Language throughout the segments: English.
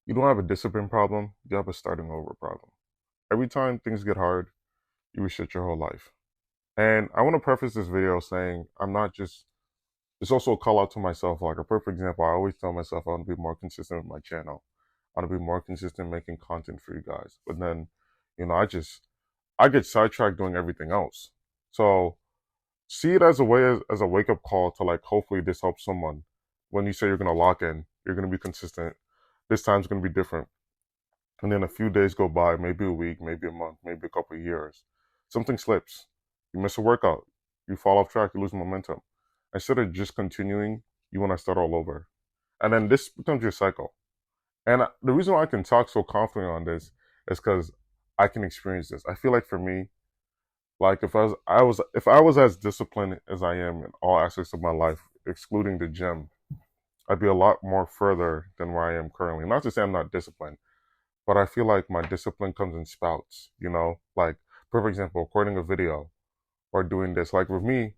You don't have a discipline problem, you have a starting over problem. Every time things get hard, you reset your whole life. And I want to preface this video saying I'm not just, it's also a call out to myself. Like a perfect example, I always tell myself I want to be more consistent with my channel. I want to be more consistent making content for you guys. But then, I get sidetracked doing everything else. So see it as a way, as a wake up call to like, hopefully this helps someone. When you say you're going to lock in, you're going to be consistent. This time's going to be different. And then a few days go by, maybe a week, maybe a month, maybe a couple of years. Something slips. You miss a workout. You fall off track. You lose momentum. Instead of just continuing, you want to start all over. And then this becomes your cycle. And the reason why I can talk so confidently on this is because I can experience this. I feel like for me, like if I was as disciplined as I am in all aspects of my life, excluding the gym, I'd be a lot more further than where I am currently. Not to say I'm not disciplined, but I feel like my discipline comes in spouts, Like, perfect example, recording a video or doing this. Like with me,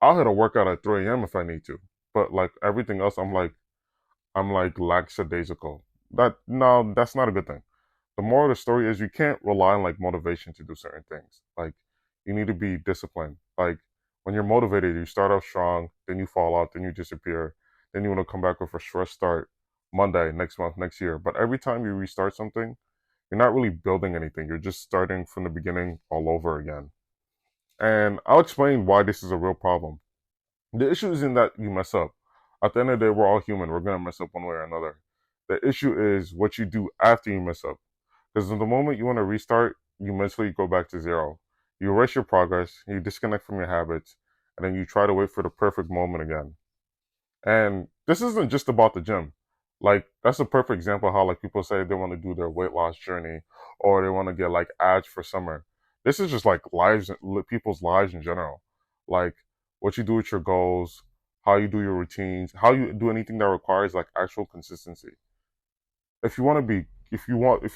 I'll hit a workout at 3 a.m. if I need to. But like everything else, I'm like lackadaisical. No, that's not a good thing. The moral of the story is you can't rely on like motivation to do certain things. Like you need to be disciplined. Like when you're motivated, you start off strong, then you fall out, then you disappear, then you want to come back with a fresh start Monday, next month, next year. But every time you restart something, you're not really building anything. You're just starting from the beginning all over again. And I'll explain why this is a real problem. The issue isn't that you mess up. At the end of the day, we're all human. We're going to mess up one way or another. The issue is what you do after you mess up. Because in the moment you want to restart, you mentally go back to zero. You erase your progress, you disconnect from your habits, and then you try to wait for the perfect moment again. And this isn't just about the gym. Like that's a perfect example of how like people say they want to do their weight loss journey or they want to get like abs for summer. This is just like people's lives in general. Like what you do with your goals, how you do your routines, how you do anything that requires like actual consistency. If you want to be, if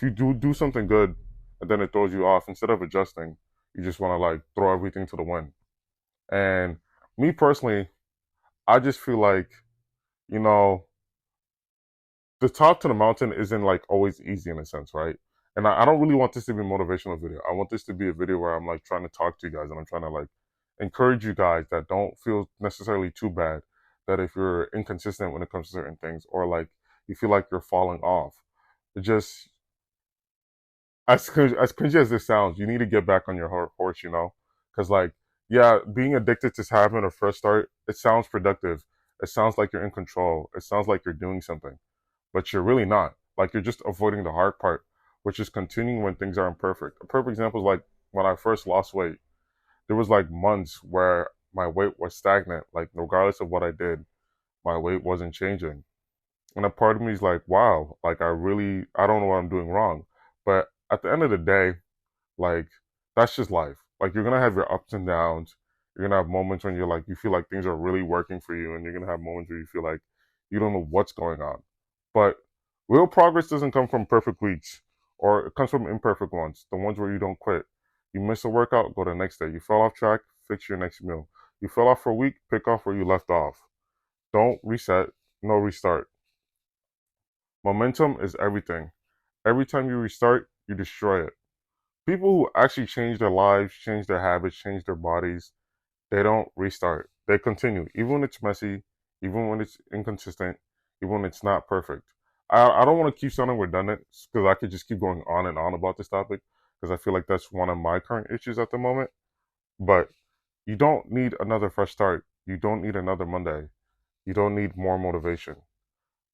you do something good and then it throws you off, instead of adjusting, you just want to like throw everything to the wind. And me personally, I just feel like, you know, the top to the mountain isn't like always easy in a sense, right? And I don't really want this to be a motivational video. I want this to be a video where I'm like trying to talk to you guys and I'm trying to like encourage you guys that don't feel necessarily too bad. That if you're inconsistent when it comes to certain things or like you feel like you're falling off, it just as cringy as this sounds, you need to get back on your horse, because like yeah, being addicted to having a fresh start, it sounds productive. It sounds like you're in control. It sounds like you're doing something but you're really not. Like you're just avoiding the hard part, which is continuing when things are imperfect. A perfect example is like when I first lost weight. There was like months where my weight was stagnant. Like regardless of what I did, my weight wasn't changing. And a part of me is like, wow, like I don't know what I'm doing wrong. But at the end of the day, like that's just life. Like you're gonna have your ups and downs. You're gonna have moments when you feel like things are really working for you, and you're gonna have moments where you feel like you don't know what's going on. But real progress doesn't come from perfect weeks, or it comes from imperfect ones, the ones where you don't quit. You miss a workout, go the next day. You fell off track, fix your next meal. You fell off for a week, pick off where you left off. Don't reset, no restart. Momentum is everything. Every time you restart, you destroy it. People who actually change their lives, change their habits, change their bodies, they don't restart. They continue, even when it's messy, even when it's inconsistent, even when it's not perfect. I don't want to keep sounding redundant because I could just keep going on and on about this topic because I feel like that's one of my current issues at the moment. But you don't need another fresh start. You don't need another Monday. You don't need more motivation.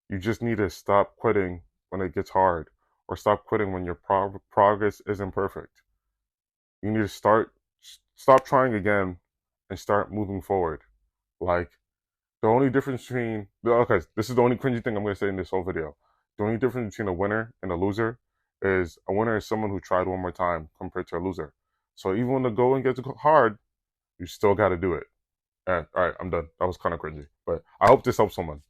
You just need to stop quitting when it gets hard or stop quitting when your progress isn't perfect. You need to stop trying again and start moving forward. Like the only difference between okay, this is the only cringy thing I'm gonna say in this whole video. The only difference between a winner and a loser is a winner is someone who tried one more time compared to a loser. So even when the going gets hard, you still got to do it. And all right, I'm done. That was kind of cringy, but I hope this helps someone.